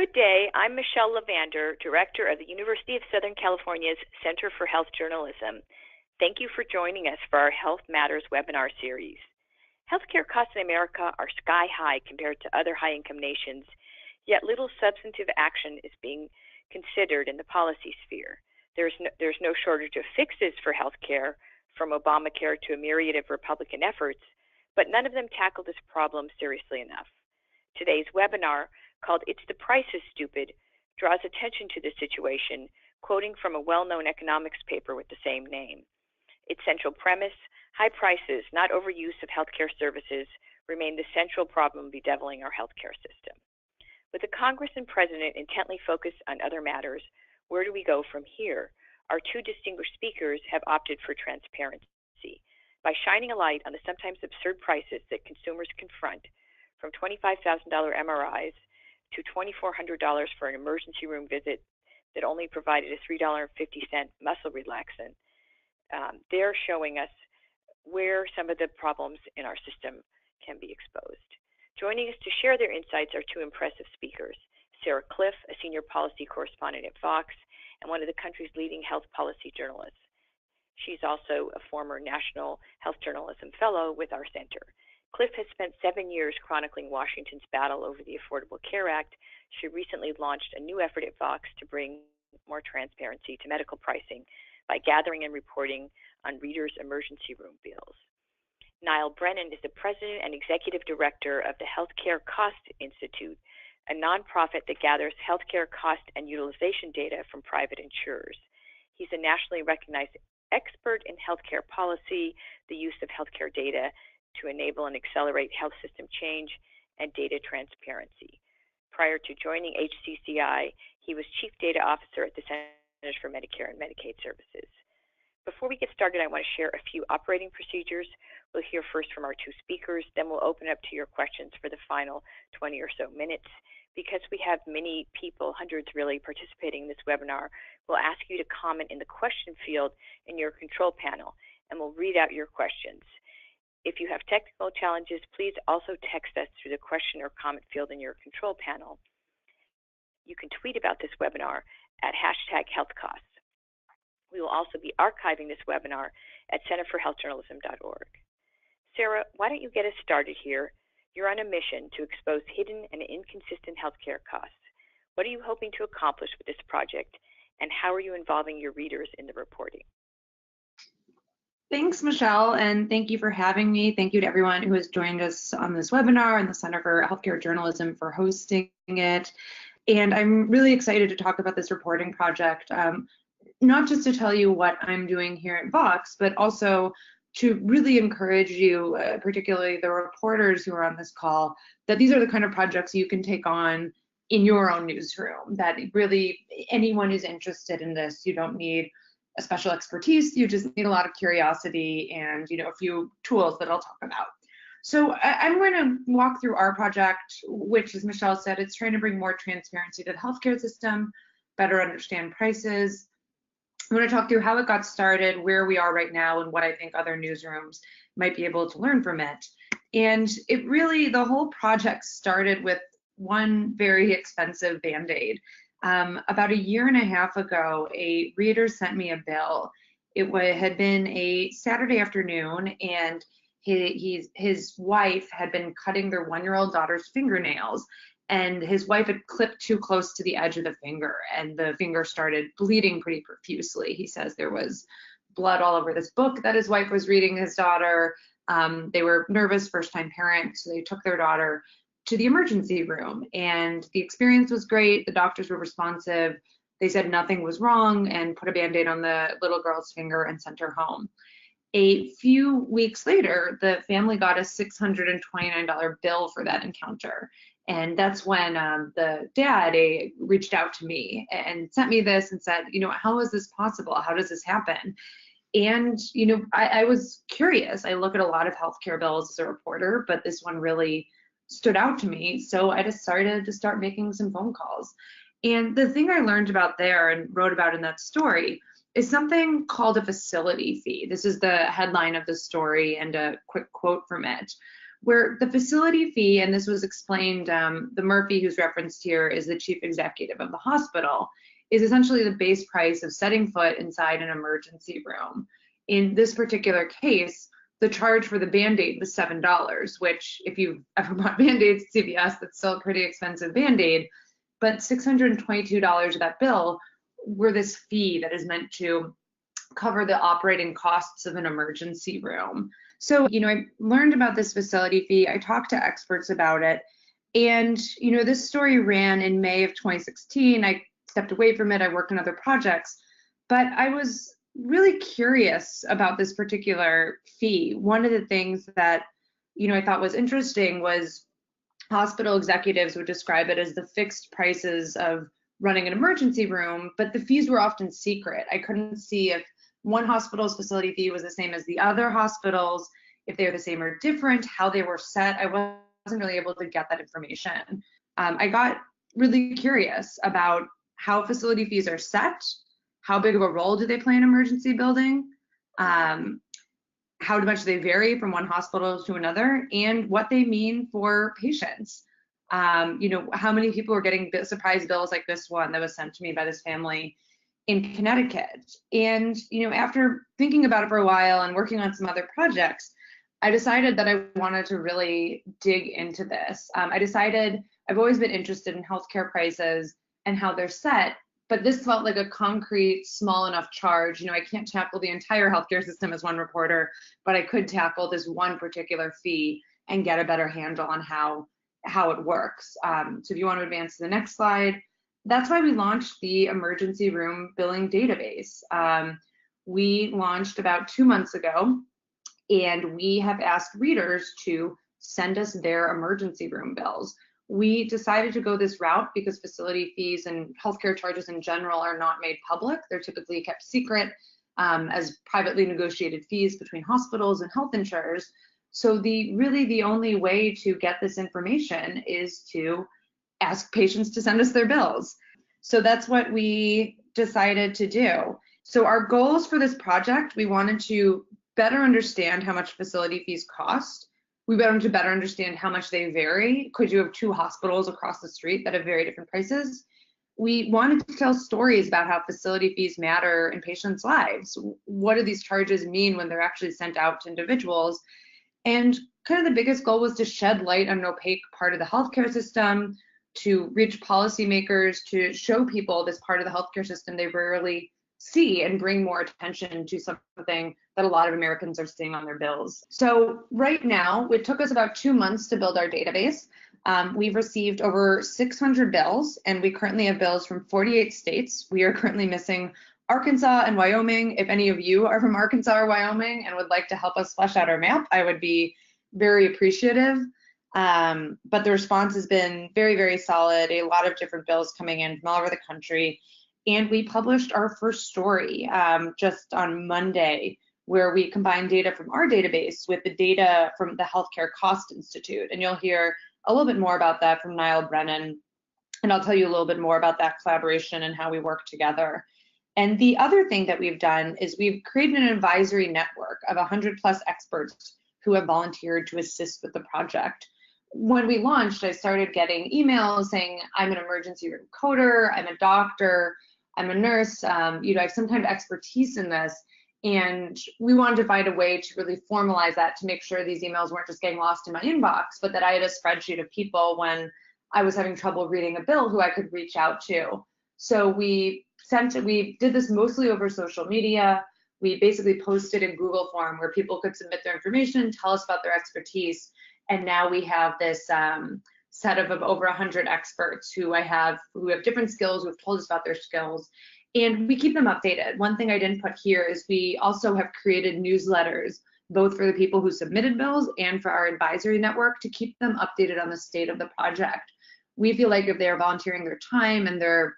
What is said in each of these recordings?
Good day. I'm Michelle Lavander, Director of the University of Southern California's Center for Health Journalism. Thank you for joining us for our Health Matters webinar series. Healthcare costs in America are sky high compared to other high-income nations, yet little substantive action is being considered in the policy sphere. There's no shortage of fixes for healthcare, from Obamacare to a myriad of Republican efforts, but none of them tackle this problem seriously enough. Today's webinar, called It's the Price is Stupid, draws attention to this situation, quoting from a well-known economics paper with the same name. Its central premise, high prices, not overuse of healthcare services, remain the central problem bedeviling our healthcare system. With the Congress and President intently focused on other matters, where do we go from here? Our two distinguished speakers have opted for transparency. By shining a light on the sometimes absurd prices that consumers confront, from $25,000 MRIs to $2,400 for an emergency room visit that only provided a $3.50 muscle relaxant, they're showing us where some of the problems in our system can be exposed. Joining us to share their insights are two impressive speakers, Sara, a senior policy correspondent at Vox and one of the country's leading health policy journalists. She's also a former National Health Journalism Fellow with our center. Cliff has spent 7 years chronicling Washington's battle over the Affordable Care Act. She recently launched a new effort at Vox to bring more transparency to medical pricing by gathering and reporting on readers' emergency room bills. Niall Brennan is the president and executive director of the Healthcare Cost Institute, a nonprofit that gathers healthcare cost and utilization data from private insurers. He's a nationally recognized expert in healthcare policy, the use of healthcare data to enable and accelerate health system change, and data transparency. Prior to joining HCCI, he was Chief Data Officer at the Centers for Medicare and Medicaid Services. Before we get started, I want to share a few operating procedures. We'll hear first from our two speakers, then we'll open up to your questions for the final 20 or so minutes. Because we have many people, hundreds really, participating in this webinar, we'll ask you to comment in the question field in your control panel, and we'll read out your questions. If you have technical challenges, please also text us through the question or comment field in your control panel. You can tweet about this webinar at #HealthCosts. We will also be archiving this webinar at centerforhealthjournalism.org. Sara, why don't you get us started here? You're on a mission to expose hidden and inconsistent healthcare costs. What are you hoping to accomplish with this project, and how are you involving your readers in the reporting? Thanks, Michelle, and thank you for having me. Thank you to everyone who has joined us on this webinar and the Center for Healthcare Journalism for hosting it. And I'm really excited to talk about this reporting project, not just to tell you what I'm doing here at Vox, but also to really encourage you, particularly the reporters who are on this call, that these are the kind of projects you can take on in your own newsroom, that really anyone who's interested in this, you don't need a special expertise, you just need a lot of curiosity and a few tools that I'll talk about. So I'm going to walk through our project, which, as Michelle said, it's trying to bring more transparency to the healthcare system, better understand prices. I'm going to talk through how it got started, where we are right now, and what I think other newsrooms might be able to learn from it. And it really, the whole project started with one very expensive Band-Aid. About 1.5 years ago, a reader sent me a bill. It had been a Saturday afternoon, and his wife had been cutting their 1-year-old daughter's fingernails, and his wife had clipped too close to the edge of the finger, and the finger started bleeding pretty profusely. He says there was blood all over this book that his wife was reading his daughter. They were nervous, first-time parents, so they took their daughter to the emergency room, and the experience was great. The doctors were responsive. They said nothing was wrong and put a Band-Aid on the little girl's finger and sent her home. A few weeks later, the family got a $629 bill for that encounter. And that's when the dad reached out to me and sent me this and said, how is this possible? How does this happen? And, I was curious. I look at a lot of healthcare bills as a reporter, but this one really stood out to me. So I decided to start making some phone calls. And the thing I learned about there and wrote about in that story is something called a facility fee. This is the headline of the story and a quick quote from it. where the facility fee, and this was explained, the Murphy who's referenced here is the chief executive of the hospital, is essentially the base price of setting foot inside an emergency room. In this particular case, the charge for the Band-Aid was $7, which if you've ever bought Band-Aids at CVS, that's still a pretty expensive Band-Aid, but $622 of that bill were this fee that is meant to cover the operating costs of an emergency room. So, I learned about this facility fee. I talked to experts about it. And, this story ran in May of 2016. I stepped away from it. I worked on other projects. But I was really curious about this particular fee. One of the things that, I thought was interesting was hospital executives would describe it as the fixed prices of running an emergency room, but the fees were often secret. I couldn't see if one hospital's facility fee was the same as the other hospitals, if they were the same or different, how they were set. I wasn't really able to get that information. I got really curious about how facility fees are set, how big of a role do they play in emergency building, how much they vary from one hospital to another, and what they mean for patients. How many people are getting surprise bills like this one that was sent to me by this family in Connecticut. And, after thinking about it for a while and working on some other projects, I decided that I wanted to really dig into this. I've always been interested in healthcare prices and how they're set, but this felt like a concrete, small enough charge. I can't tackle the entire healthcare system as one reporter, but I could tackle this one particular fee and get a better handle on how it works. So if you want to advance to the next slide, that's why we launched the emergency room billing database. We launched about 2 months ago, and we have asked readers to send us their emergency room bills. We decided to go this route because facility fees and healthcare charges in general are not made public. They're typically kept secret as privately negotiated fees between hospitals and health insurers. So the only way to get this information is to ask patients to send us their bills. So that's what we decided to do. So our goals for this project, we wanted to better understand how much facility fees cost. We wanted to better understand how much they vary. Could you have two hospitals across the street that have very different prices? We wanted to tell stories about how facility fees matter in patients' lives. What do these charges mean when they're actually sent out to individuals? And kind of the biggest goal was to shed light on an opaque part of the healthcare system, to reach policymakers, to show people this part of the healthcare system they rarely see and bring more attention to something that a lot of Americans are seeing on their bills. So right now, it took us about 2 months to build our database. We've received over 600 bills, and we currently have bills from 48 states. We are currently missing Arkansas and Wyoming. If any of you are from Arkansas or Wyoming and would like to help us flesh out our map, I would be very appreciative. But the response has been very, very solid. A lot of different bills coming in from all over the country. And we published our first story just on Monday, where we combined data from our database with the data from the Healthcare Cost Institute. And you'll hear a little bit more about that from Niall Brennan. And I'll tell you a little bit more about that collaboration and how we work together. And the other thing that we've done is we've created an advisory network of 100+ experts who have volunteered to assist with the project. When we launched, I started getting emails saying, I'm an emergency room coder, I'm a doctor, I'm a nurse, I have some kind of expertise in this. And we wanted to find a way to really formalize that, to make sure these emails weren't just getting lost in my inbox, but that I had a spreadsheet of people when I was having trouble reading a bill who I could reach out to. So we did this mostly over social media. We basically posted a Google form where people could submit their information, tell us about their expertise. And now we have this set of over 100 experts who have different skills, who have told us about their skills, and we keep them updated. One thing I didn't put here is we also have created newsletters, both for the people who submitted bills and for our advisory network, to keep them updated on the state of the project. We feel like if they are volunteering their time and their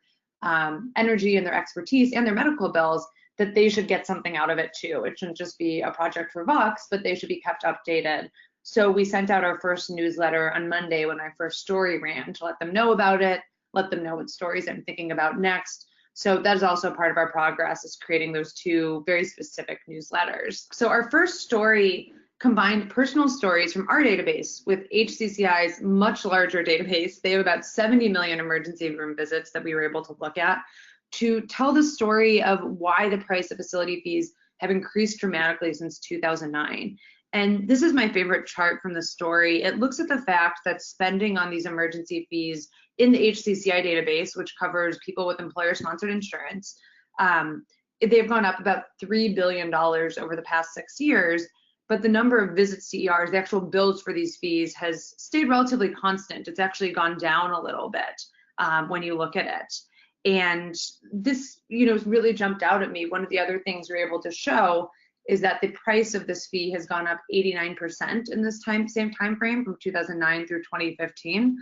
energy and their expertise and their medical bills, that they should get something out of it too. It shouldn't just be a project for Vox, but they should be kept updated. So we sent out our first newsletter on Monday when our first story ran, to let them know about it, let them know what stories I'm thinking about next. So that is also part of our progress, is creating those two very specific newsletters. So our first story combined personal stories from our database with HCCI's much larger database. They have about 70 million emergency room visits that we were able to look at to tell the story of why the price of facility fees have increased dramatically since 2009. And this is my favorite chart from the story. It looks at the fact that spending on these emergency fees in the HCCI database, which covers people with employer-sponsored insurance, they've gone up about $3 billion over the past 6 years. But the number of visits to ERs, the actual bills for these fees, has stayed relatively constant. It's actually gone down a little bit when you look at it. And this, really jumped out at me. One of the other things we're able to show is that the price of this fee has gone up 89% in this same time frame from 2009 through 2015,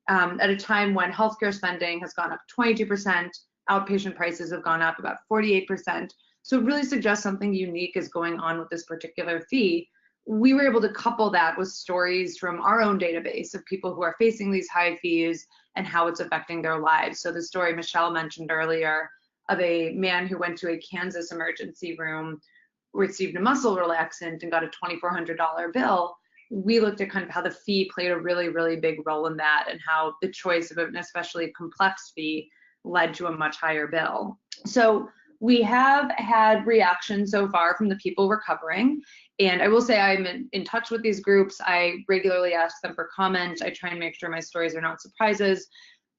at a time when healthcare spending has gone up 22%, outpatient prices have gone up about 48%. So it really suggests something unique is going on with this particular fee. We were able to couple that with stories from our own database of people who are facing these high fees and how it's affecting their lives. So the story Michelle mentioned earlier of a man who went to a Kansas emergency room, received a muscle relaxant and got a $2,400 bill. We looked at kind of how the fee played a really, really big role in that, and how the choice of an especially complex fee led to a much higher bill. So we have had reactions so far from the people we're covering, and I will say I'm in touch with these groups. I regularly ask them for comment. I try and make sure my stories are not surprises.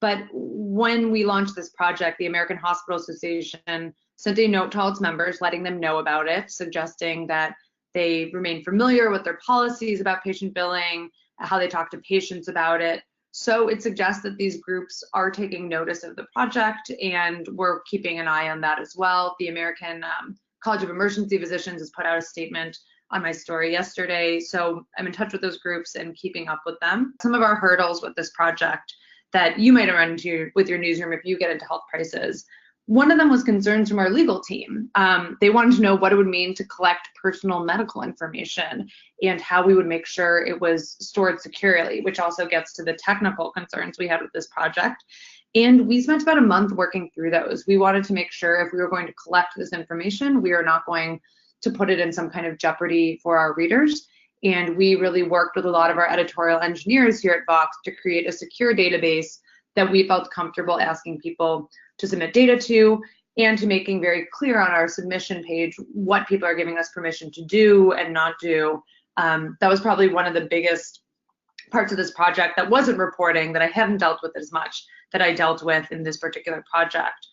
But when we launched this project, the American Hospital Association sent a note to all its members letting them know about it, suggesting that they remain familiar with their policies about patient billing, how they talk to patients about it. So it suggests that these groups are taking notice of the project, and we're keeping an eye on that as well. The American College of Emergency Physicians has put out a statement on my story yesterday, so I'm in touch with those groups and keeping up with them. Some of our hurdles with this project that you might run into with your newsroom if you get into health prices. One of them was concerns from our legal team. They wanted to know what it would mean to collect personal medical information and how we would make sure it was stored securely, which also gets to the technical concerns we had with this project. And we spent about a month working through those. We wanted to make sure if we were going to collect this information, we are not going to put it in some kind of jeopardy for our readers. And we really worked with a lot of our editorial engineers here at Vox to create a secure database that we felt comfortable asking people to submit data to, and to making very clear on our submission page what people are giving us permission to do and not do. That was probably one of the biggest parts of this project that wasn't reporting, that I haven't dealt with as much that I dealt with in this particular project.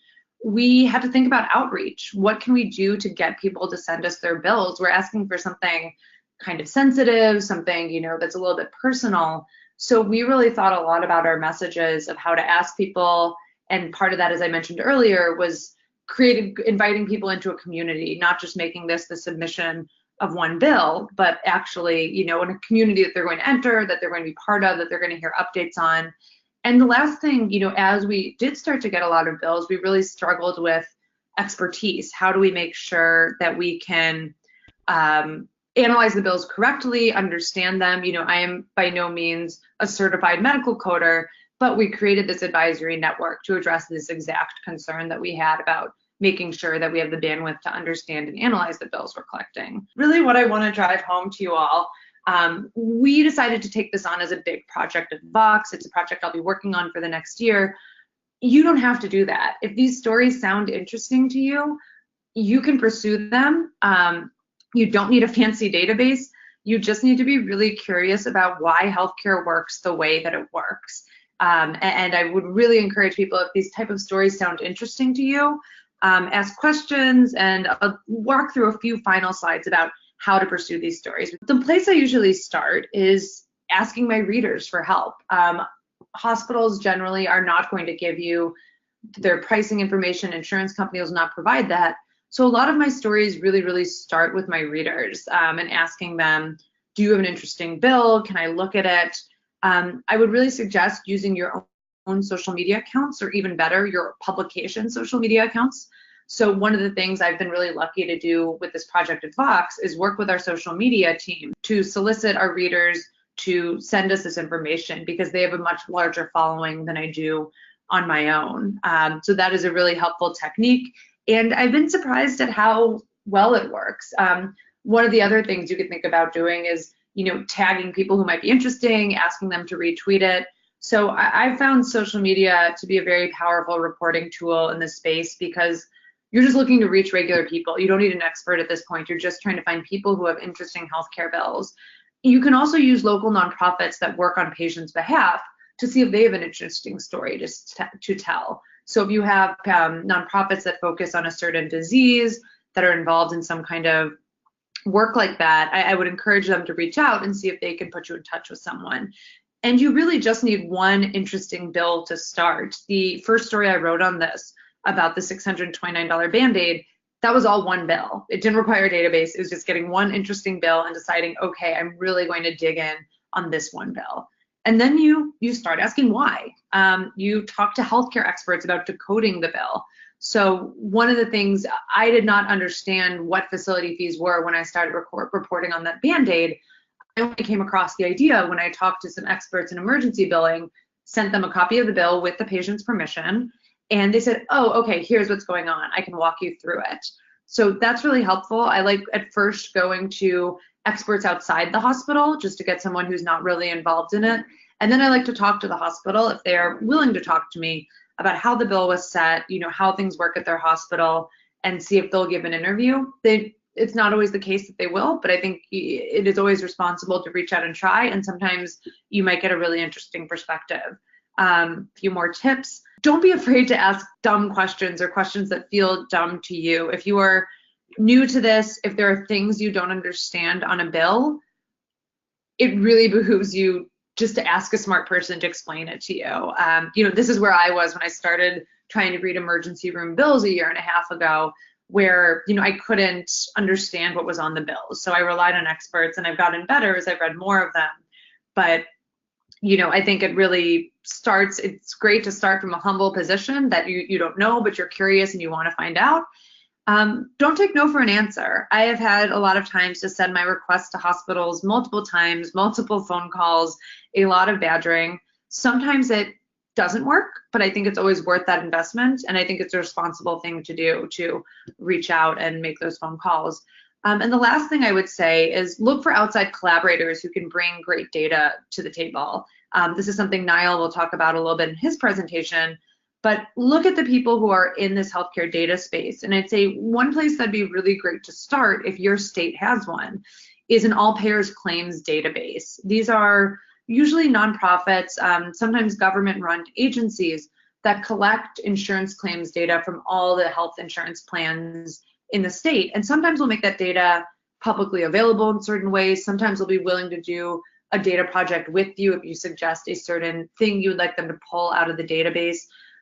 We had to think about outreach. What can we do to get people to send us their bills? We're asking for something kind of sensitive, something, that's a little bit personal. So we really thought a lot about our messages of how to ask people. And part of that, as I mentioned earlier, was inviting people into a community, not just making this the submission of one bill, but actually, in a community that they're going to enter, that they're going to be part of, that they're going to hear updates on. And the last thing, as we did start to get a lot of bills, we really struggled with expertise. How do we make sure that we can analyze the bills correctly, understand them? I am by no means a certified medical coder, but we created this advisory network to address this exact concern that we had about making sure that we have the bandwidth to understand and analyze the bills we're collecting. Really what I want to drive home to you all, we decided to take this on as a big project at Vox. It's a project I'll be working on for the next year. You don't have to do that. If these stories sound interesting to you, you can pursue them. You don't need a fancy database. You just need to be really curious about why healthcare works the way that it works. And I would really encourage people, if these type of stories sound interesting to you, ask questions, and I'll walk through a few final slides about how to pursue these stories. The place I usually start is asking my readers for help. Hospitals generally are not going to give you their pricing information. Insurance companies will not provide that. So a lot of my stories really start with my readers and asking them, do you have an interesting bill? Can I look at it? I would really suggest using your own social media accounts, or even better, your publication social media accounts. So one of the things I've been really lucky to do with this project at Vox is work with our social media team to solicit our readers to send us this information, because they have a much larger following than I do on my own. So that is a really helpful technique. And I've been surprised at how well it works. One of the other things you could think about doing is, tagging people who might be interesting, asking them to retweet it. So I found social media to be a very powerful reporting tool in this space because you're just looking to reach regular people. You don't need an expert at this point. You're just trying to find people who have interesting healthcare bills. You can also use local nonprofits that work on patients' behalf to see if they have an interesting story to tell. So if you have nonprofits that focus on a certain disease, that are involved in some kind of work like that, I would encourage them to reach out and see if they can put you in touch with someone. And you really just need one interesting bill to start. The first story I wrote on this about the $629 Band-Aid, that was all one bill. It didn't require a database. It was just getting one interesting bill and deciding, okay, I'm really going to dig in on this one bill. And then you start asking why. You talk to healthcare experts about decoding the bill. So one of the things, I did not understand what facility fees were when I started reporting on that Band-Aid. I only came across the idea when I talked to some experts in emergency billing, sent them a copy of the bill with the patient's permission, and they said, oh, okay, here's what's going on. I can walk you through it. So that's really helpful. I like at first going to experts outside the hospital just to get someone who's not really involved in it. And then I like to talk to the hospital if they're willing to talk to me about how the bill was set, how things work at their hospital, and see if they'll give an interview. It's not always the case that they will, but I think it is always responsible to reach out and try, and sometimes you might get a really interesting perspective. A few more tips. Don't be afraid to ask dumb questions or questions that feel dumb to you. If you are new to this, if there are things you don't understand on a bill, it really behooves you just to ask a smart person to explain it to you. This is where I was when I started trying to read emergency room bills a year and a half ago, where I couldn't understand what was on the bills. So I relied on experts, and I've gotten better as I've read more of them. But I think it really it's great to start from a humble position that you don't know, but you're curious and you want to find out. Don't take no for an answer. I have had a lot of times to send my requests to hospitals multiple times, multiple phone calls, a lot of badgering. Sometimes it doesn't work, but I think it's always worth that investment. And I think it's a responsible thing to do, to reach out and make those phone calls. And the last thing I would say is look for outside collaborators who can bring great data to the table. This is something Niall will talk about a little bit in his presentation, but look at the people who are in this healthcare data space. And I'd say one place that'd be really great to start, if your state has one, is an all payers claims database. These are usually nonprofits, sometimes government-run agencies that collect insurance claims data from all the health insurance plans in the state. And sometimes we'll make that data publicly available in certain ways. Sometimes we'll be willing to do a data project with you if you suggest a certain thing you would like them to pull out of the database.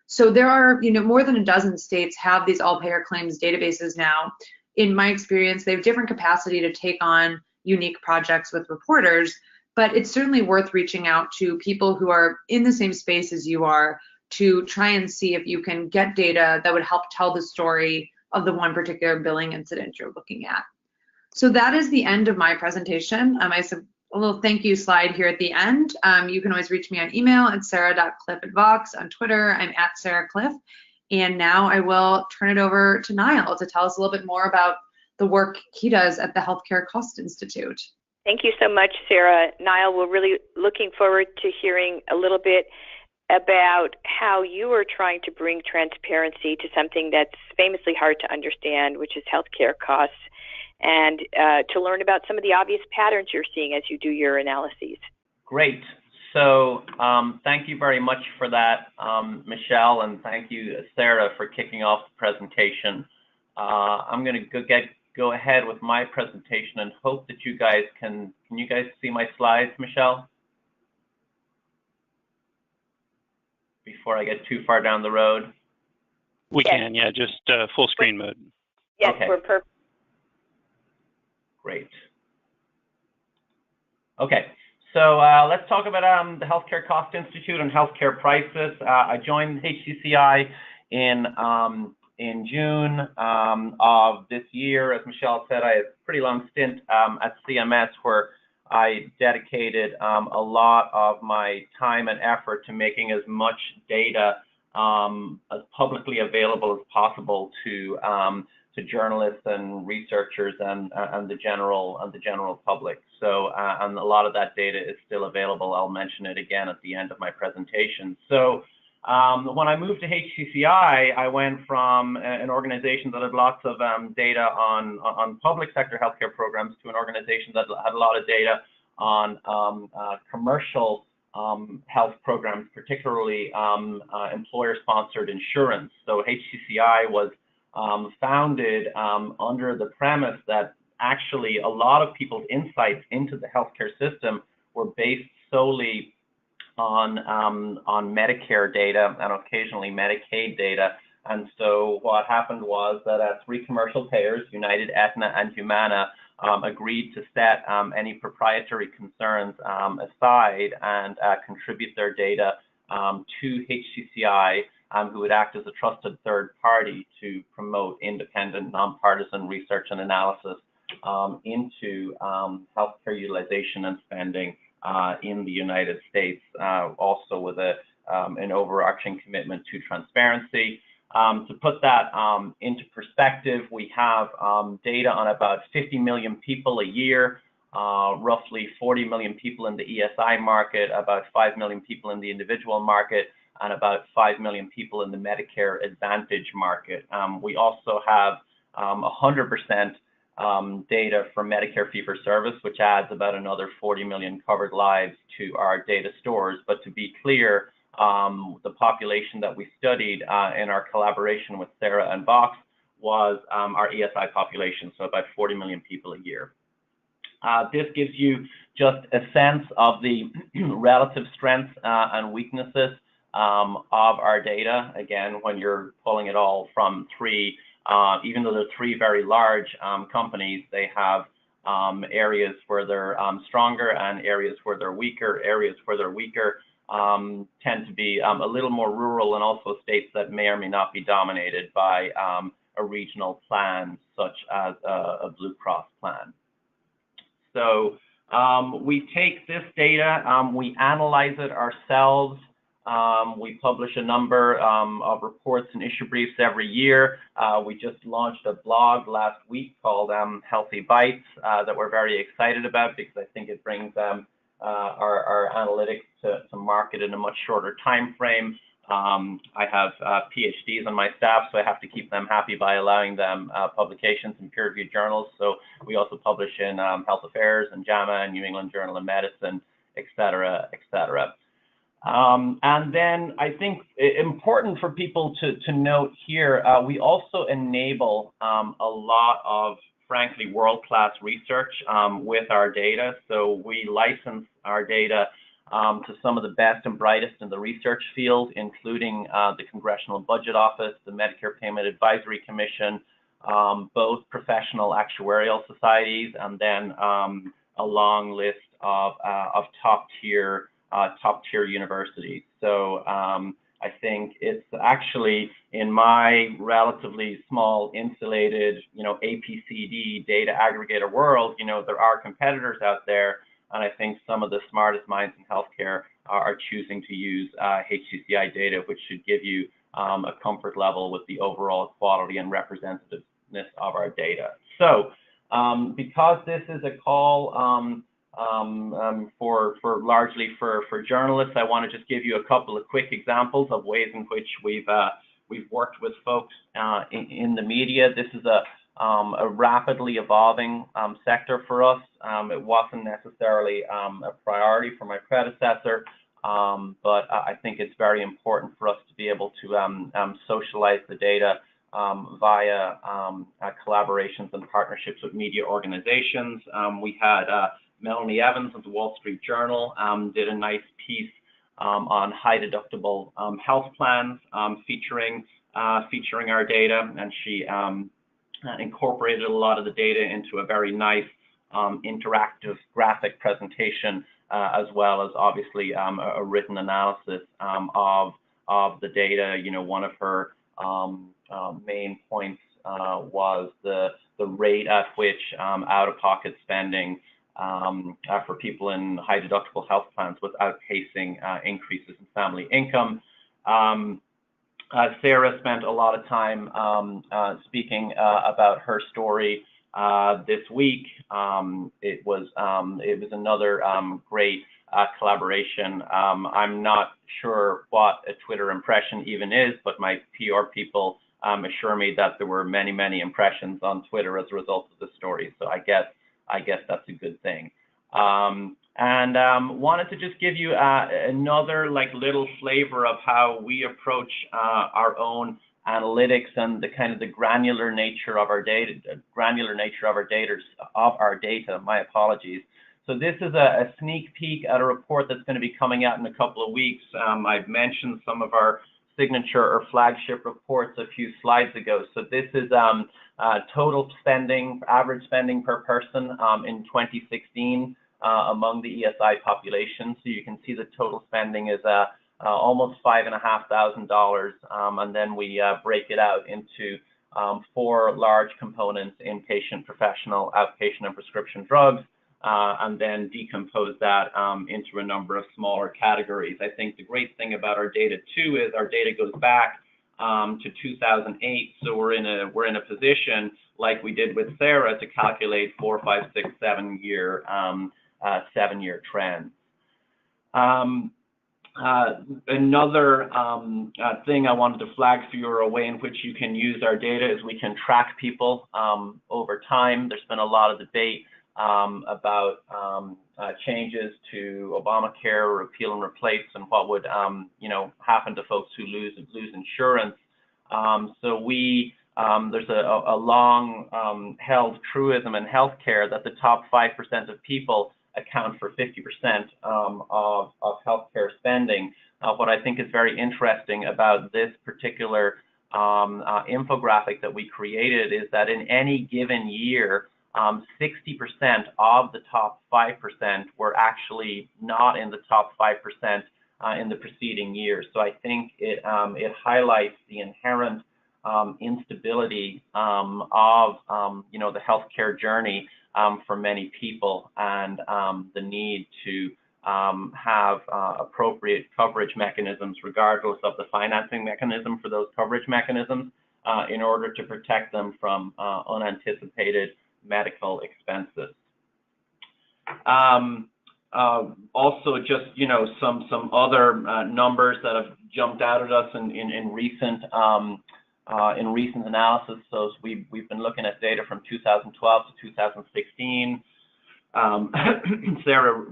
So there are, more than a dozen states have these all-payer claims databases now. In my experience, they have different capacity to take on unique projects with reporters, but it's certainly worth reaching out to people who are in the same space as you are to try and see if you can get data that would help tell the story of the one particular billing incident you're looking at. So that is the end of my presentation. I have a little thank you slide here at the end. You can always reach me on email at sarah.cliff@vox. On Twitter, I'm at sarahcliff. And now I will turn it over to Niall to tell us a little bit more about the work he does at the Healthcare Cost Institute. Thank you so much, Sara. Niall, we're really looking forward to hearing a little bit about how you are trying to bring transparency to something that's famously hard to understand, which is healthcare costs, and to learn about some of the obvious patterns you're seeing as you do your analyses. Great. So thank you very much for that, Michelle, and thank you, Sara, for kicking off the presentation. I'm going to go ahead with my presentation and hope that you guys can you guys see my slides, Michelle? Before I get too far down the road? We can, yeah, just full screen mode. Yes, okay. We're perfect. Great. Okay, so let's talk about the Healthcare Cost Institute and healthcare prices. I joined HCCI in June of this year. As Michelle said, I had a pretty long stint at CMS where I dedicated a lot of my time and effort to making as much data as publicly available as possible to journalists and researchers and the general public. So and a lot of that data is still available. I'll mention it again at the end of my presentation. So when I moved to HCCI, I went from an organization that had lots of data on public sector healthcare programs to an organization that had a lot of data on commercial health programs, particularly employer-sponsored insurance. So HCCI was founded under the premise that actually a lot of people's insights into the healthcare system were based solely on Medicare data and occasionally Medicaid data. And so what happened was that three commercial payers, United, Aetna, and Humana, agreed to set any proprietary concerns aside and contribute their data to HCCI, who would act as a trusted third party to promote independent, nonpartisan research and analysis into healthcare utilization and spending in the United States, also with an overarching commitment to transparency. To put that into perspective, we have data on about 50 million people a year, roughly 40 million people in the ESI market, about 5 million people in the individual market, and about 5 million people in the Medicare Advantage market. We also have 100% data for Medicare fee-for-service, which adds about another 40 million covered lives to our data stores. But to be clear, the population that we studied in our collaboration with Sara and Vox was our ESI population, so about 40 million people a year. This gives you just a sense of the relative strengths and weaknesses of our data. Again, when you're pulling it all from three, even though they're three very large companies, they have areas where they're stronger and areas where they're weaker. Areas where they're weaker tend to be a little more rural, and also states that may or may not be dominated by a regional plan, such as a Blue Cross plan. So we take this data, we analyze it ourselves. We publish a number of reports and issue briefs every year. We just launched a blog last week called Healthy Bites that we're very excited about, because I think it brings our analytics to market in a much shorter time frame. I have PhDs on my staff, so I have to keep them happy by allowing them publications in peer-reviewed journals. So we also publish in Health Affairs and JAMA and New England Journal of Medicine, et cetera, et cetera. And then I think important for people to note here, we also enable a lot of, frankly, world-class research with our data. So we license our data to some of the best and brightest in the research field, including the Congressional Budget Office, the Medicare Payment Advisory Commission, both professional actuarial societies, and then a long list of top-tier universities. So I think it's actually, in my relatively small, insulated, APCD data aggregator world, there are competitors out there, and I think some of the smartest minds in healthcare are choosing to use HCCI data, which should give you a comfort level with the overall quality and representativeness of our data. So because this is a call largely for journalists, I want to just give you a couple of quick examples of ways in which we've worked with folks in the media. This is a rapidly evolving sector for us. It wasn't necessarily a priority for my predecessor, but I think it's very important for us to be able to socialize the data via collaborations and partnerships with media organizations. We had Melanie Evans of the Wall Street Journal did a nice piece on high deductible health plans featuring our data, and she incorporated a lot of the data into a very nice interactive graphic presentation, as well as obviously a written analysis of the data. One of her main points was the rate at which out-of-pocket spending for people in high deductible health plans was outpacing increases in family income. Sara spent a lot of time speaking about her story this week. It was another great collaboration. I'm not sure what a Twitter impression even is, but my PR people assure me that there were many, many impressions on Twitter as a result of the story. So I guess that's a good thing. Wanted to just give you another little flavor of how we approach our own analytics and the kind of the granular nature of our data. My apologies. So this is a sneak peek at a report that's going to be coming out in a couple of weeks. I've mentioned some of our signature or flagship reports a few slides ago. So this is total spending, average spending per person in 2016 among the ESI population. So you can see the total spending is almost $5,500, and then we break it out into 4 large components: inpatient, professional, outpatient, and prescription drugs, and then decompose that into a number of smaller categories. I think the great thing about our data too is our data goes back to 2008, so we're in a position like we did with Sara to calculate 4, 5, 6, 7-year 7-year trends. Another thing I wanted to flag for you, or a way in which you can use our data, is we can track people over time. There's been a lot of debate about changes to Obamacare, repeal and replace, and what would happen to folks who lose insurance. So there's a long held truism in healthcare that the top 5% of people account for 50% of healthcare spending. What I think is very interesting about this particular infographic that we created is that in any given year, 60% of the top 5% were actually not in the top 5% in the preceding year. So I think it highlights the inherent instability of the healthcare journey for many people, and the need to have appropriate coverage mechanisms, regardless of the financing mechanism for those coverage mechanisms, in order to protect them from unanticipated medical expenses. Also, just some other numbers that have jumped out at us in recent analysis. So we've been looking at data from 2012 to 2016. Sara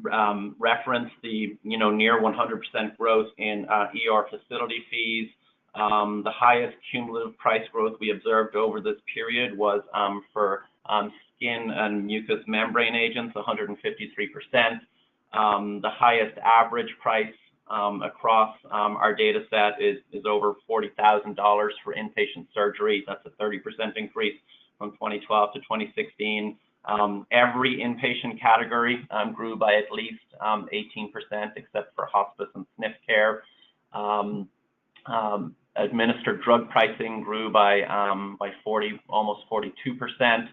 referenced the near 100% growth in ER facility fees. The highest cumulative price growth we observed over this period was for skin and mucous membrane agents, 153%. The highest average price across our data set is over $40,000 for inpatient surgery. That's a 30% increase from 2012 to 2016. Every inpatient category grew by at least 18%, except for hospice and SNF care. Administered drug pricing grew by almost 42%.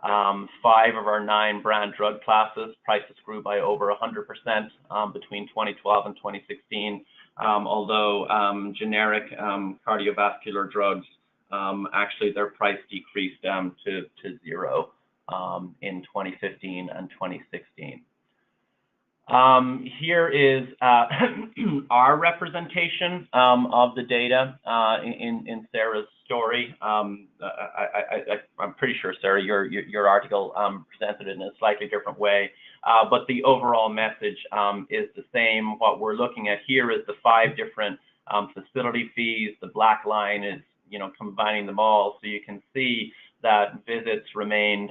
5 of our 9 brand drug classes prices grew by over 100% between 2012 and 2016. Although generic cardiovascular drugs, actually their price decreased to 0 in 2015 and 2016. Here is our representation of the data in Sara's story. I'm pretty sure, Sara, your article presented it in a slightly different way, but the overall message is the same. What we're looking at here is the 5 different facility fees. The black line is combining them all, so you can see that visits remained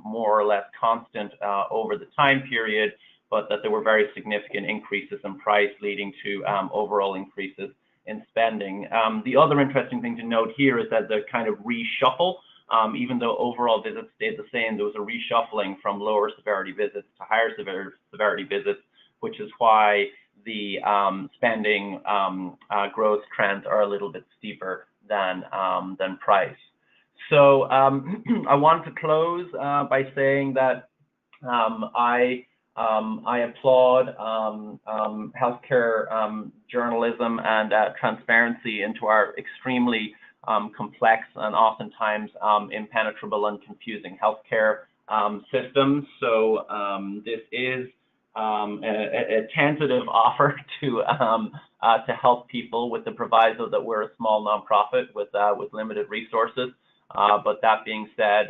more or less constant over the time period, but that there were very significant increases in price, leading to overall increases in spending. The other interesting thing to note here is that the kind of reshuffle, even though overall visits stayed the same, there was a reshuffling from lower severity visits to higher severity visits, which is why the spending growth trends are a little bit steeper than price. So I want to close by saying that I I applaud healthcare journalism and transparency into our extremely complex and oftentimes impenetrable and confusing healthcare systems. So this is a tentative offer to help people, with the proviso that we're a small nonprofit with limited resources. But that being said,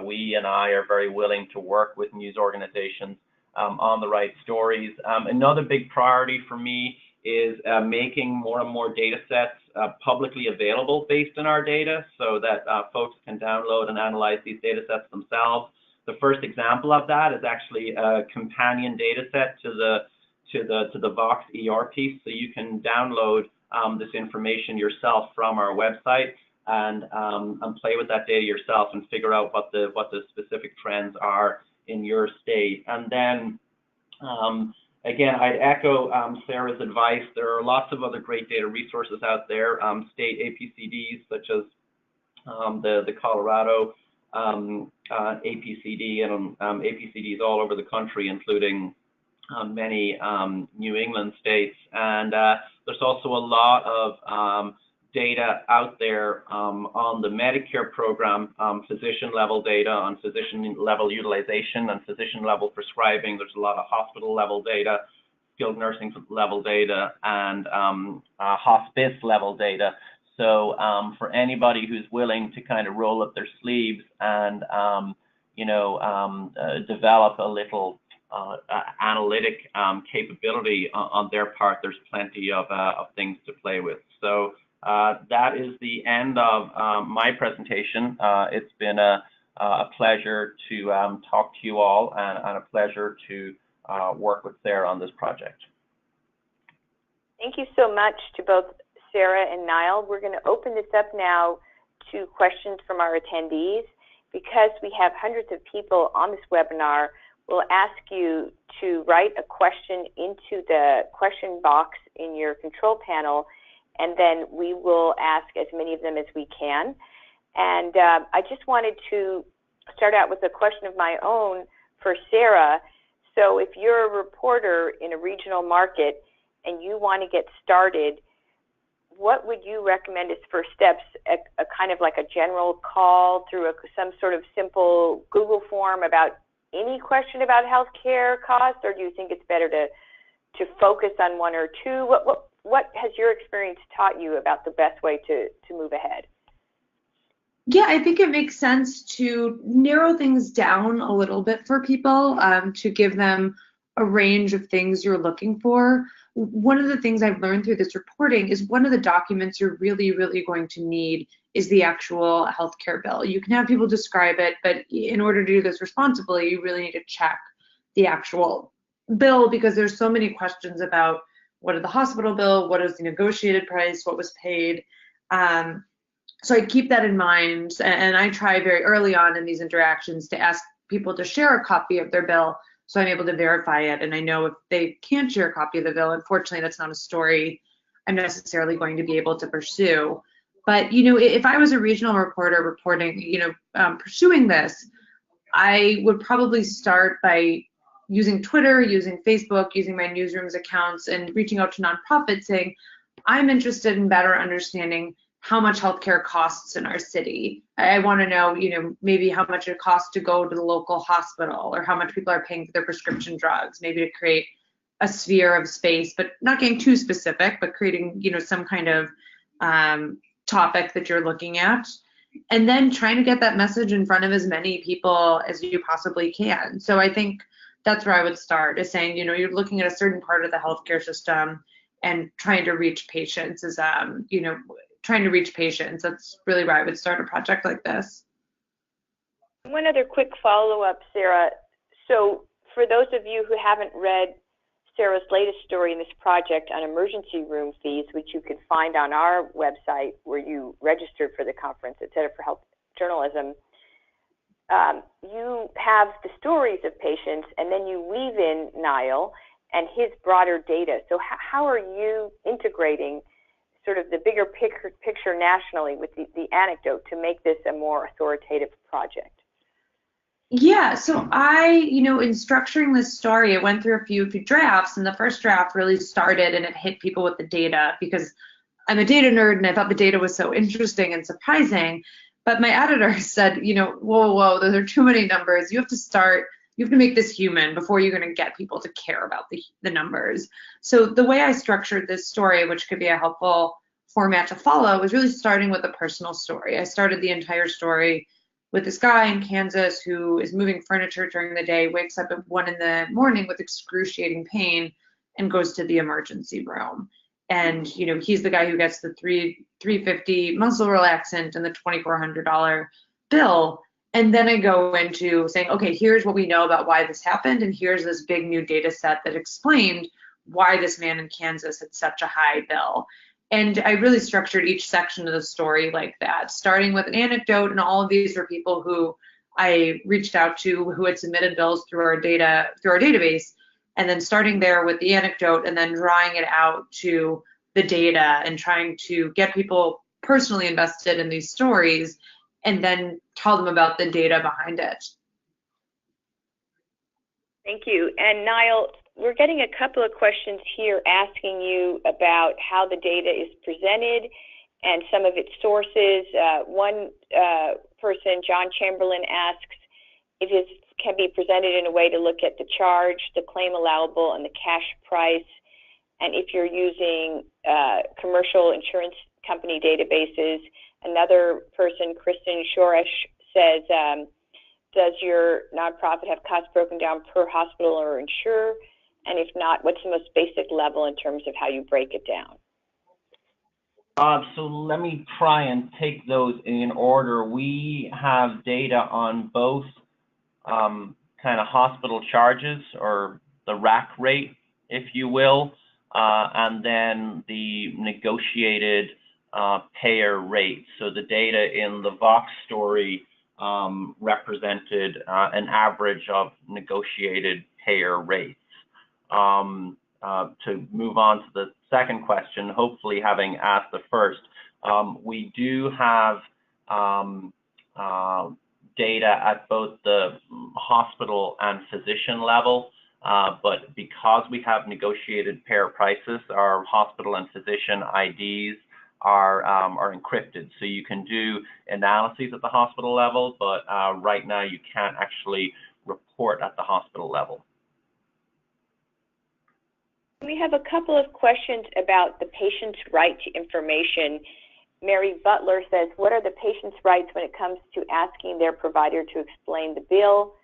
we and I are very willing to work with news organizations on the right stories. Another big priority for me is making more and more data sets publicly available based on our data, so that folks can download and analyze these data sets themselves. The first example of that is actually a companion data set to the Vox ER piece, so you can download this information yourself from our website and play with that data yourself and figure out what the specific trends are in your state. And then again, I'd echo Sara's advice. There are lots of other great data resources out there, state APCDs such as the Colorado APCD and APCDs all over the country, including many New England states. And there's also a lot of data out there on the Medicare program, physician-level data on physician-level utilization and physician-level prescribing. There's a lot of hospital-level data, skilled nursing-level data, and hospice-level data. So for anybody who's willing to kind of roll up their sleeves and develop a little analytic capability on their part, there's plenty of things to play with. So that is the end of my presentation. It's been a pleasure to talk to you all, and a pleasure to work with Sara on this project. Thank you so much to both Sara and Niall. We're going to open this up now to questions from our attendees. Because we have hundreds of people on this webinar, we'll ask you to write a question into the question box in your control panel, and then we will ask as many of them as we can. And I just wanted to start out with a question of my own for Sara. So if you're a reporter in a regional market and you want to get started, what would you recommend as first steps? A kind of like a general call through some sort of simple Google form about any question about healthcare costs, or do you think it's better to focus on one or two? What has your experience taught you about the best way to move ahead? Yeah, I think it makes sense to narrow things down a little bit for people, to give them a range of things you're looking for. One of the things I've learned through this reporting is one of the documents you're really, really going to need is the actual healthcare bill. You can have people describe it, but in order to do this responsibly, you really need to check the actual bill, because there's so many questions about what is the hospital bill, what is the negotiated price, what was paid. So I keep that in mind, and I try very early on in these interactions to ask people to share a copy of their bill, so I'm able to verify it. And I know if they can't share a copy of the bill, unfortunately, that's not a story I'm necessarily going to be able to pursue. But, if I was a regional reporter reporting, pursuing this, I would probably start by using Twitter, using Facebook, using my newsroom's accounts, and reaching out to nonprofits saying, I'm interested in better understanding how much healthcare costs in our city. I want to know, maybe how much it costs to go to the local hospital, or how much people are paying for their prescription drugs, maybe to create a sphere of space, but not getting too specific, but creating, some kind of topic that you're looking at, and then trying to get that message in front of as many people as you possibly can. So I think that's where I would start, is saying, you're looking at a certain part of the healthcare system and trying to reach patients is, trying to reach patients. That's really where I would start a project like this. One other quick follow-up, Sara. So for those of you who haven't read Sara's latest story in this project on emergency room fees, which you can find on our website where you registered for the conference at Center for Health Journalism, you have the stories of patients, and then you weave in Niall and his broader data. So how are you integrating sort of the bigger picture nationally with the anecdote to make this a more authoritative project? Yeah, so in structuring this story, it went through a few drafts, and the first draft really started and it hit people with the data because I'm a data nerd and I thought the data was so interesting and surprising. But my editor said, whoa, those are too many numbers. You have to make this human before you're going to get people to care about the numbers. So the way I structured this story, which could be a helpful format to follow, was really starting with a personal story. I started the entire story with this guy in Kansas who is moving furniture during the day, wakes up at 1 a.m. with excruciating pain and goes to the emergency room. And he's the guy who gets the $350 muscle relaxant and the $2,400 bill. And then I go into saying, okay, here's what we know about why this happened, and here's this big new data set that explained why this man in Kansas had such a high bill. And I really structured each section of the story like that, starting with an anecdote, and all of these were people who I reached out to who had submitted bills through our database, and then starting there with the anecdote and then drawing it out to the data and trying to get people personally invested in these stories and then tell them about the data behind it. Thank you. And Niall, we're getting a couple of questions here asking you about how the data is presented and some of its sources. One person, John Chamberlain, asks if it can be presented in a way to look at the charge, the claim allowable, and the cash price, and if you're using commercial insurance company databases. Another person, Kristen Shoresh, says, does your nonprofit have costs broken down per hospital or insurer? And if not, what's the most basic level in terms of how you break it down? So let me try and take those in order. We have data on both kind of hospital charges, or the rack rate, if you will, and then the negotiated payer rate. So the data in the Vox story represented an average of negotiated payer rates. To move on to the second question, hopefully having asked the first, we do have data at both the hospital and physician level, but because we have negotiated payer prices, our hospital and physician IDs are encrypted. So you can do analyses at the hospital level, but right now you can't actually report at the hospital level. We have a couple of questions about the patient's right to information. Mary Butler says, what are the patient's rights when it comes to asking their provider to explain the bill?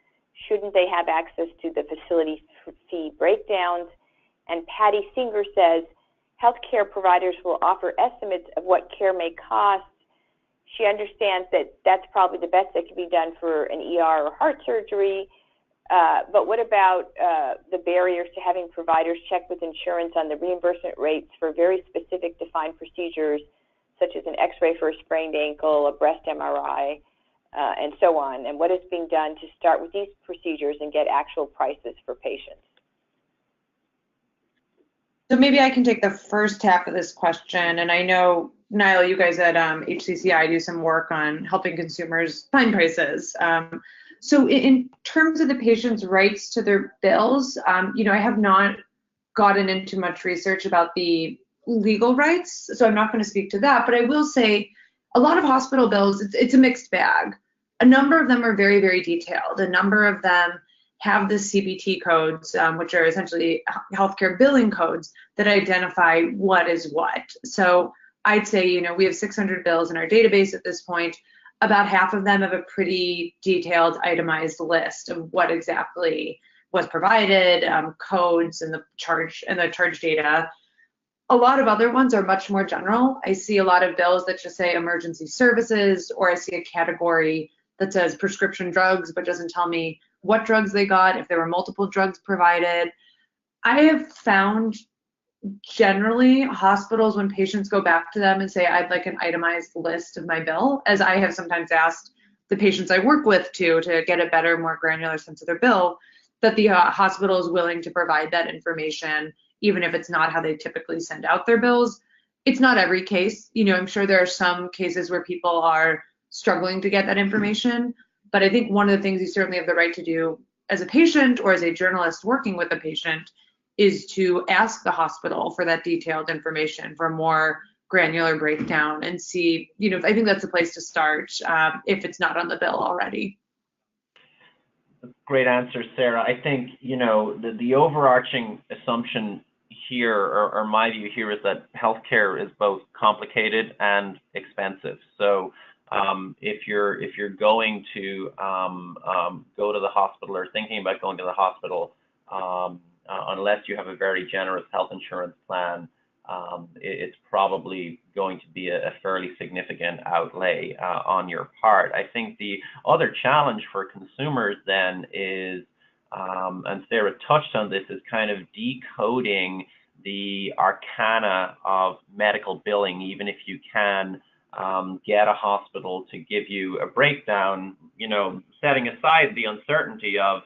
Shouldn't they have access to the facility fee breakdowns? And Patty Singer says, healthcare providers will offer estimates of what care may cost. She understands that that's probably the best that can be done for an ER or heart surgery. But what about the barriers to having providers check with insurance on the reimbursement rates for very specific defined procedures, such as an x-ray for a sprained ankle, a breast MRI, and so on? And what is being done to start with these procedures and get actual prices for patients? So maybe I can take the first half of this question. And I know, Niall, you guys at HCCI do some work on helping consumers find prices. So in terms of the patient's rights to their bills, I have not gotten into much research about the legal rights, so I'm not going to speak to that. But I will say a lot of hospital bills, it's a mixed bag. A number of them are very, very detailed. A number of them have the CPT codes, which are essentially healthcare billing codes that identify what is what. So I'd say, we have 600 bills in our database at this point. About half of them have a pretty detailed, itemized list of what exactly was provided, codes, and the charge data. A lot of other ones are much more general. I see a lot of bills that just say emergency services, or I see a category that says prescription drugs, but doesn't tell me what drugs they got, if there were multiple drugs provided. I have found generally hospitals, when patients go back to them and say, I'd like an itemized list of my bill, as I have sometimes asked the patients I work with to get a better, more granular sense of their bill, that the hospital is willing to provide that information, even if it's not how they typically send out their bills. It's not every case. I'm sure there are some cases where people are struggling to get that information, But I think one of the things you certainly have the right to do as a patient or as a journalist working with a patient is to ask the hospital for that detailed information, for more granular breakdown, and see, I think that's a place to start if it's not on the bill already. Great answer, Sara. I think, the overarching assumption here, or my view here, is that healthcare is both complicated and expensive. So if you're going to go to the hospital or thinking about going to the hospital, unless you have a very generous health insurance plan, it's probably going to be a fairly significant outlay on your part. I think the other challenge for consumers then is, and Sara touched on this, is kind of decoding the arcana of medical billing, even if you can get a hospital to give you a breakdown, setting aside the uncertainty of,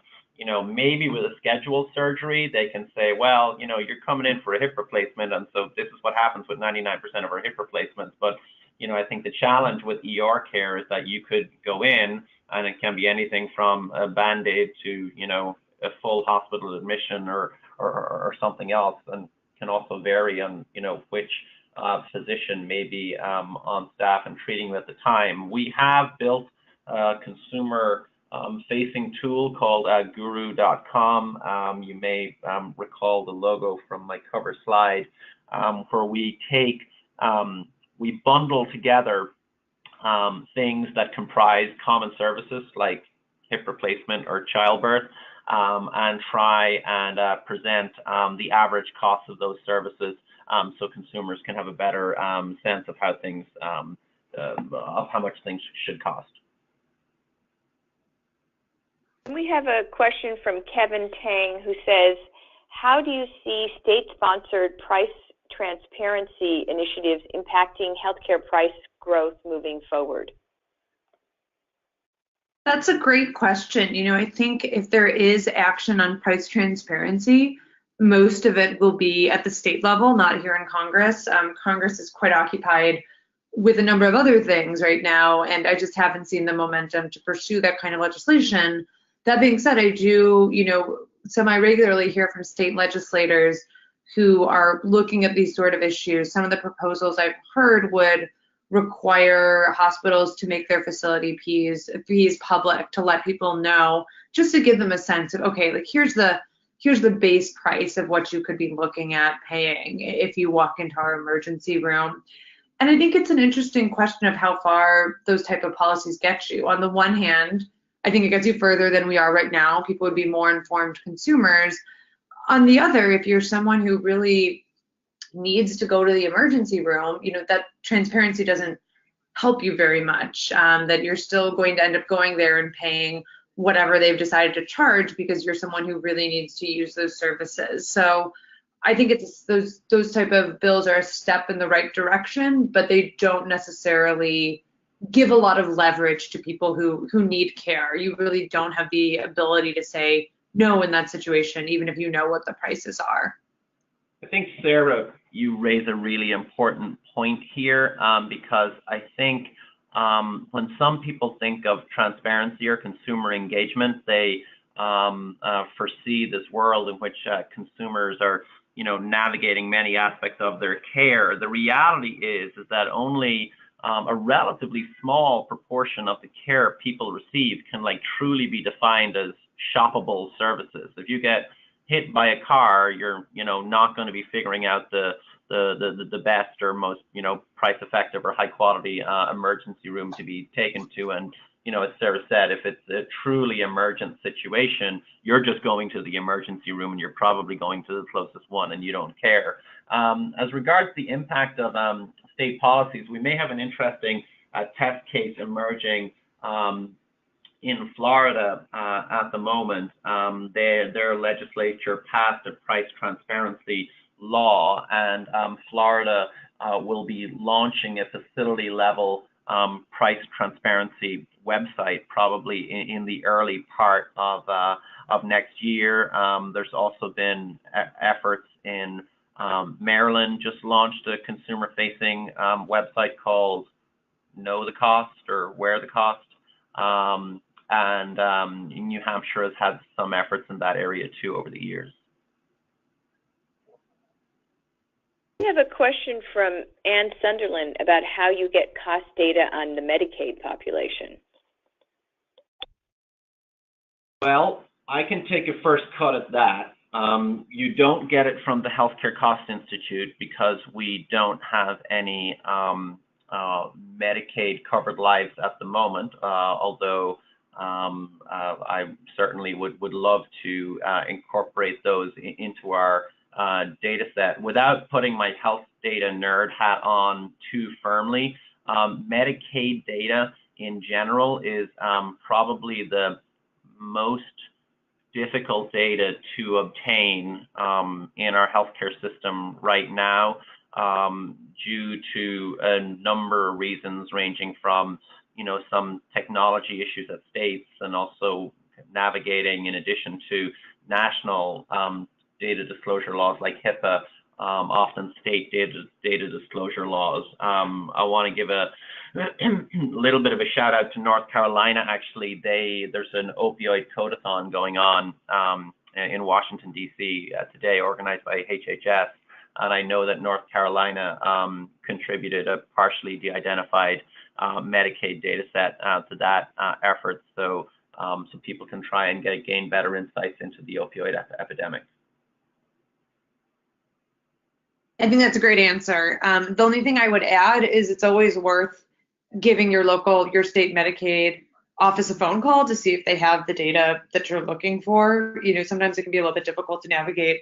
maybe with a scheduled surgery, they can say, well, you're coming in for a hip replacement, and so this is what happens with 99% of our hip replacements. But, I think the challenge with ER care is that you could go in, and it can be anything from a bandaid to, a full hospital admission or something else, and can also vary on, which physician may be on staff and treating you at the time. We have built a consumer facing tool called guru.com. You may recall the logo from my cover slide, where we bundle together things that comprise common services like hip replacement or childbirth, and try and present the average cost of those services, so consumers can have a better sense of how things, of how much things should cost. We have a question from Kevin Tang, who says, how do you see state-sponsored price transparency initiatives impacting healthcare price growth moving forward? That's a great question. I think if there is action on price transparency, most of it will be at the state level, not here in Congress. Congress is quite occupied with a number of other things right now, and I just haven't seen the momentum to pursue that kind of legislation. That being said, I do, semi-regularly hear from state legislators who are looking at these sort of issues. Some of the proposals I've heard would require hospitals to make their facility fees public, to let people know, just to give them a sense of, okay, like here's the base price of what you could be looking at paying if you walk into our emergency room. And I think it's an interesting question of how far those type of policies get you. On the one hand, I think it gets you further than we are right now. People would be more informed consumers. On the other, if you're someone who really needs to go to the emergency room, that transparency doesn't help you very much, that you're still going to end up going there and paying whatever they've decided to charge because you're someone who really needs to use those services. So I think it's those type of bills are a step in the right direction, but they don't necessarily give a lot of leverage to people who need care. You really don't have the ability to say no in that situation, even if you know what the prices are. I think, Sara, you raise a really important point here, because I think when some people think of transparency or consumer engagement, they foresee this world in which consumers are, navigating many aspects of their care. The reality is that only a relatively small proportion of the care people receive can truly be defined as shoppable services. If you get hit by a car, you're not going to be figuring out the best or most price effective or high quality emergency room to be taken to. And as Sara said, if it's a truly emergent situation, you're just going to the emergency room and you're probably going to the closest one and you don't care. As regards the impact of state policies, we may have an interesting test case emerging in Florida at the moment. Their legislature passed a price transparency law, and Florida will be launching a facility level price transparency website probably in the early part of next year. There's also been efforts in Maryland, just launched a consumer-facing website called Know the Cost or Where the Cost. and New Hampshire has had some efforts in that area too over the years. We have a question from Ann Sunderland about how you get cost data on the Medicaid population. Well, I can take a first cut at that. You don't get it from the Healthcare Cost Institute because we don't have any Medicaid covered lives at the moment, although I certainly would love to incorporate those into our data set. Without putting my health data nerd hat on too firmly, Medicaid data in general is probably the most difficult data to obtain in our healthcare system right now, due to a number of reasons ranging from, some technology issues at states and also navigating, in addition to national data disclosure laws like HIPAA, often state data disclosure laws. I want to give a little bit of a shout out to North Carolina. Actually, there's an opioid code-a-thon going on in Washington, D.C. Today, organized by HHS. And I know that North Carolina contributed a partially de-identified Medicaid data set to that effort, so people can try and gain better insights into the opioid epidemic. I think that's a great answer. The only thing I would add is it's always worth giving your state Medicaid office a phone call to see if they have the data that you're looking for. Sometimes it can be a little bit difficult to navigate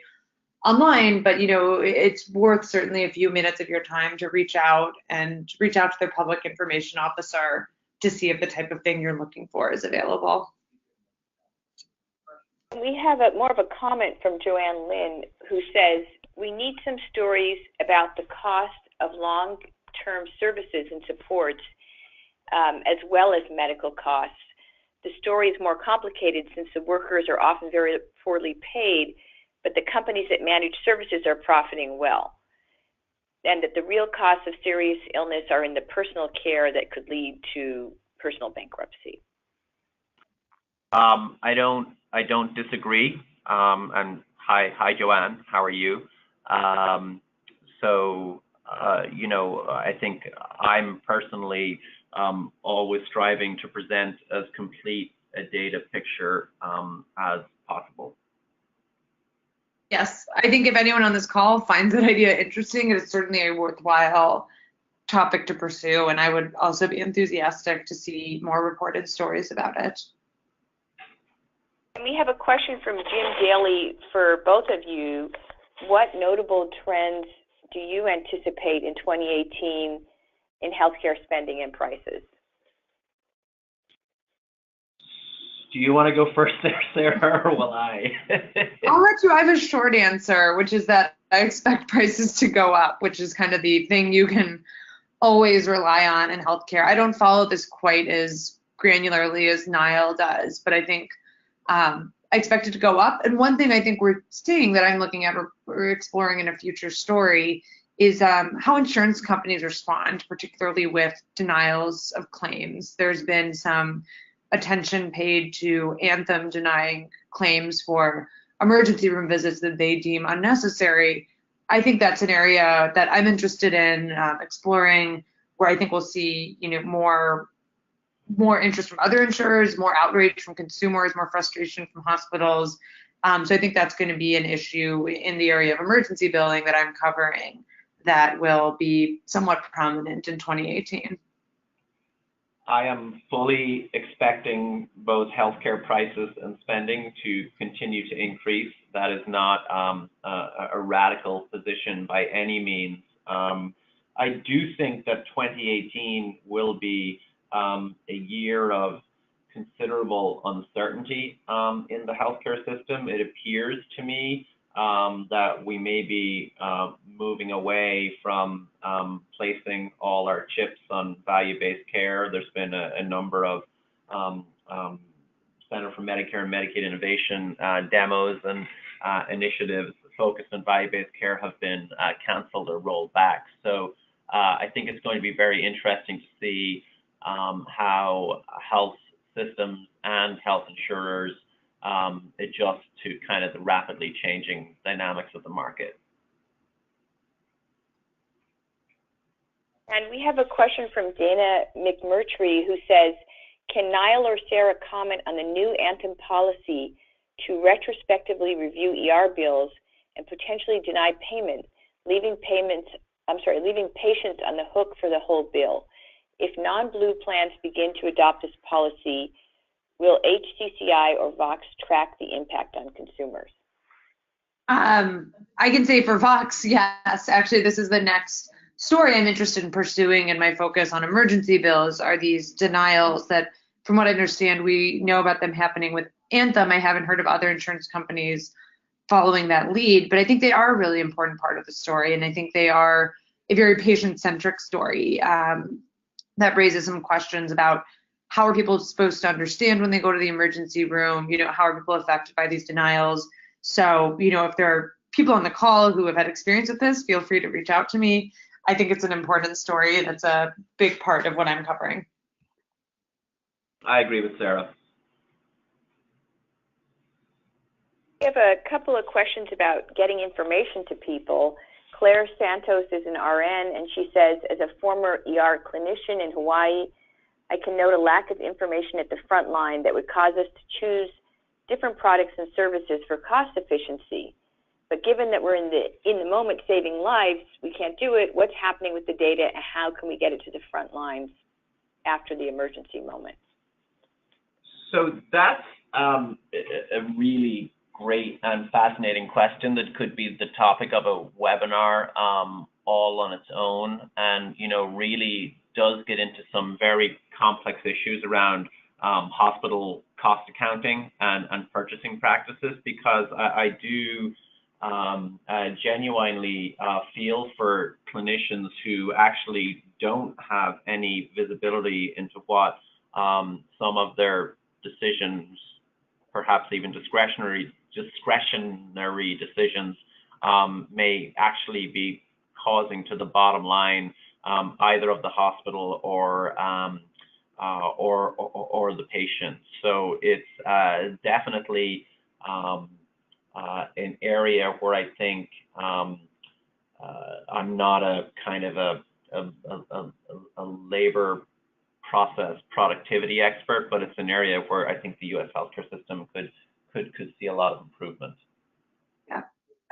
online, but it's worth certainly a few minutes of your time to reach out to their public information officer to see if the type of thing you're looking for is available. We have more of a comment from Joanne Lynn, who says, we need some stories about the cost of long-term services and supports, as well as medical costs. The story is more complicated since the workers are often very poorly paid, but the companies that manage services are profiting well, and that the real costs of serious illness are in the personal care that could lead to personal bankruptcy. I don't disagree. And hi Joanne, how are you? I think I'm personally always striving to present as complete a data picture as possible. Yes, I think if anyone on this call finds that idea interesting, it is certainly a worthwhile topic to pursue, and I would also be enthusiastic to see more reported stories about it. And we have a question from Jim Daly for both of you. What notable trends do you anticipate in 2018 in healthcare spending and prices? Do you want to go first there, Sarah, or will I? I'll let you. I have a short answer, which is that I expect prices to go up, which is kind of the thing you can always rely on in healthcare. I don't follow this quite as granularly as Niall does, but I think I expect it to go up. And one thing I think we're seeing that I'm looking at or exploring in a future story is how insurance companies respond, particularly with denials of claims. There's been some attention paid to Anthem denying claims for emergency room visits that they deem unnecessary. I think that's an area that I'm interested in exploring, where I think we'll see, more interest from other insurers, more outrage from consumers, more frustration from hospitals. So I think that's going to be an issue in the area of emergency billing that I'm covering that will be somewhat prominent in 2018. I am fully expecting both healthcare prices and spending to continue to increase. That is not a radical position by any means. I do think that 2018 will be a year of considerable uncertainty in the healthcare system. It appears to me that we may be moving away from placing all our chips on value-based care. There's been a number of Center for Medicare and Medicaid Innovation demos and initiatives focused on value-based care have been canceled or rolled back. So I think it's going to be very interesting to see how health systems and health insurers adjust to kind of the rapidly changing dynamics of the market. And we have a question from Dana McMurtry, who says, can Niall or Sara comment on the new Anthem policy to retrospectively review ER bills and potentially deny payment, leaving patients on the hook for the whole bill? If non-blue plans begin to adopt this policy, will HCCI or Vox track the impact on consumers? I can say for Vox, yes. Actually, this is the next story I'm interested in pursuing, and my focus on emergency bills are these denials that, from what I understand, we know about them happening with Anthem. I haven't heard of other insurance companies following that lead, but I think they are a really important part of the story, and I think they are a very patient-centric story that raises some questions about how are people supposed to understand when they go to the emergency room, how are people affected by these denials. So, if there are people on the call who have had experience with this, feel free to reach out to me. I think it's an important story that's a big part of what I'm covering. I agree with Sara. We have a couple of questions about getting information to people. Claire Santos is an RN, and she says, as a former ER clinician in Hawaii, I can note a lack of information at the front line that would cause us to choose different products and services for cost efficiency. But given that we're in the moment saving lives, we can't do it. What's happening with the data, and how can we get it to the front lines after the emergency moment? So that's a really great and fascinating question that could be the topic of a webinar all on its own, and really does get into some very complex issues around hospital cost accounting and purchasing practices, because I do genuinely feel for clinicians who actually don't have any visibility into what some of their decisions, perhaps even discretionary decisions, may actually be causing to the bottom line either of the hospital or the patient. So it's definitely an area where I think I'm not a kind of a labor process productivity expert, but it's an area where I think the U.S. healthcare system could see a lot of improvement. Yeah,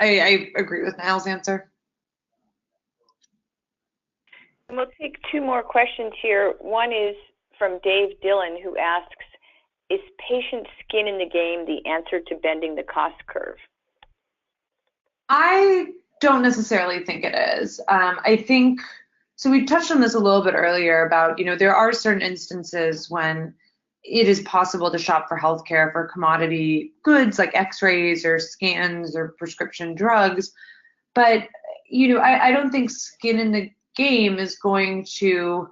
I agree with Niall's answer. And we'll take two more questions here. One is from Dave Dillon, who asks, is patient skin in the game the answer to bending the cost curve? I don't necessarily think it is. I think, so we touched on this a little bit earlier about, there are certain instances when it is possible to shop for healthcare for commodity goods like x-rays or scans or prescription drugs. But, I don't think skin in the game is going to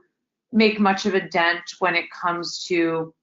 make much of a dent when it comes to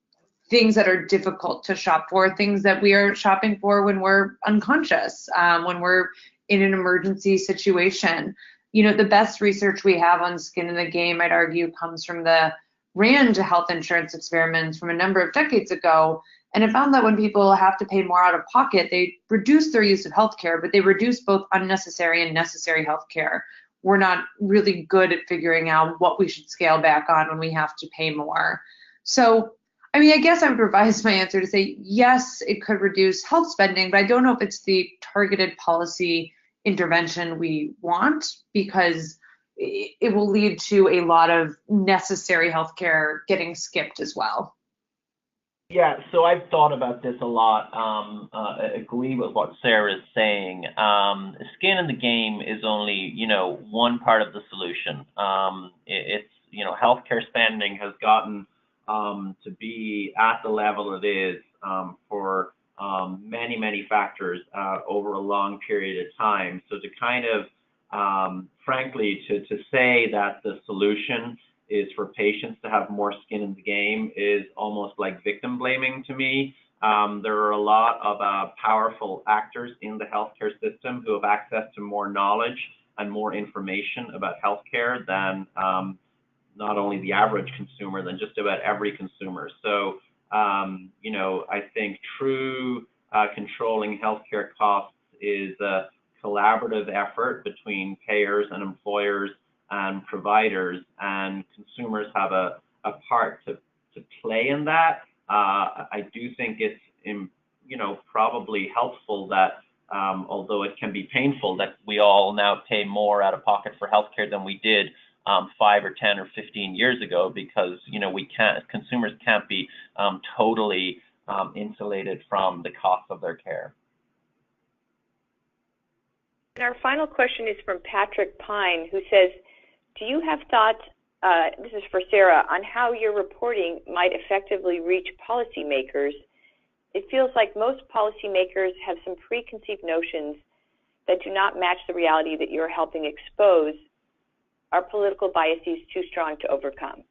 things that are difficult to shop for, things that we are shopping for when we're unconscious, when we're in an emergency situation. The best research we have on skin in the game, I'd argue, comes from the RAND health insurance experiments from a number of decades ago. And it found that when people have to pay more out of pocket, they reduce their use of healthcare, but they reduce both unnecessary and necessary healthcare. We're not really good at figuring out what we should scale back on when we have to pay more. So, I guess I would revise my answer to say, yes, it could reduce health spending, but I don't know if it's the targeted policy intervention we want, because it will lead to a lot of necessary healthcare getting skipped as well. Yeah, so I've thought about this a lot. I agree with what Sara is saying. Skin in the game is only, one part of the solution. It's, healthcare spending has gotten to be at the level it is for many, many factors over a long period of time. So to kind of, frankly, to say that the solution is for patients to have more skin in the game is almost like victim blaming to me. There are a lot of powerful actors in the healthcare system who have access to more knowledge and more information about healthcare than not only the average consumer, than just about every consumer. So I think true controlling healthcare costs is a collaborative effort between payers and employers and providers, and consumers have a part to play in that. I do think it's probably helpful that although it can be painful that we all now pay more out of pocket for healthcare than we did 5 or 10 or 15 years ago, because consumers can't be totally insulated from the cost of their care. And our final question is from Patrick Pine, who says, do you have thoughts, this is for Sara, on how your reporting might effectively reach policymakers? It feels like most policymakers have some preconceived notions that do not match the reality that you're helping expose. Are political biases too strong to overcome?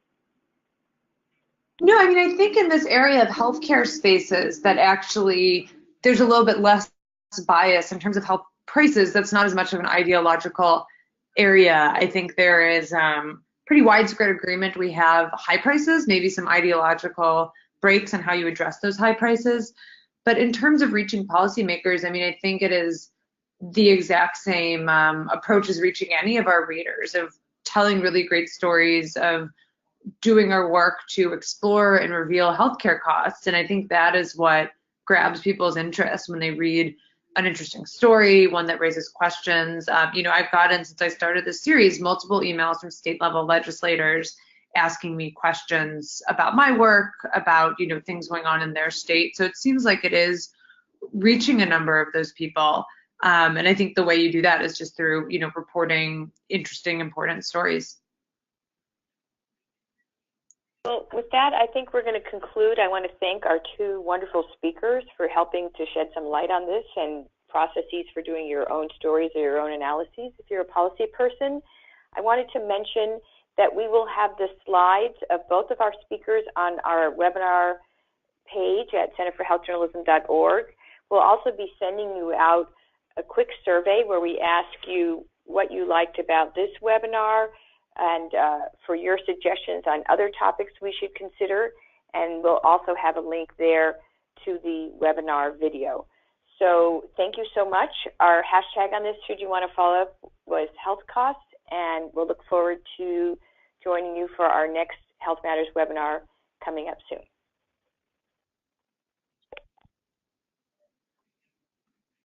No, I mean, I think in this area of healthcare spaces that actually there's a little bit less bias in terms of health prices. That's not as much of an ideological area. I think there is pretty widespread agreement. We have high prices, maybe some ideological breaks on how you address those high prices. But in terms of reaching policymakers, I mean, I think it is the exact same approach as reaching any of our readers, of telling really great stories, of doing our work to explore and reveal healthcare costs. And I think that is what grabs people's interest when they read an interesting story, one that raises questions. I've gotten, since I started this series, multiple emails from state level legislators asking me questions about my work, about, things going on in their state. So it seems like it is reaching a number of those people. And I think the way you do that is just through, reporting interesting, important stories. Well, with that, I think we're going to conclude. I want to thank our two wonderful speakers for helping to shed some light on this and processes for doing your own stories or your own analyses. If you're a policy person, I wanted to mention that we will have the slides of both of our speakers on our webinar page at centerforhealthjournalism.org. We'll also be sending you out a quick survey where we ask you what you liked about this webinar and for your suggestions on other topics we should consider. And we'll also have a link there to the webinar video. So thank you so much. Our hashtag on this, should you want to follow up, was health costs, and we'll look forward to joining you for our next Health Matters webinar coming up soon.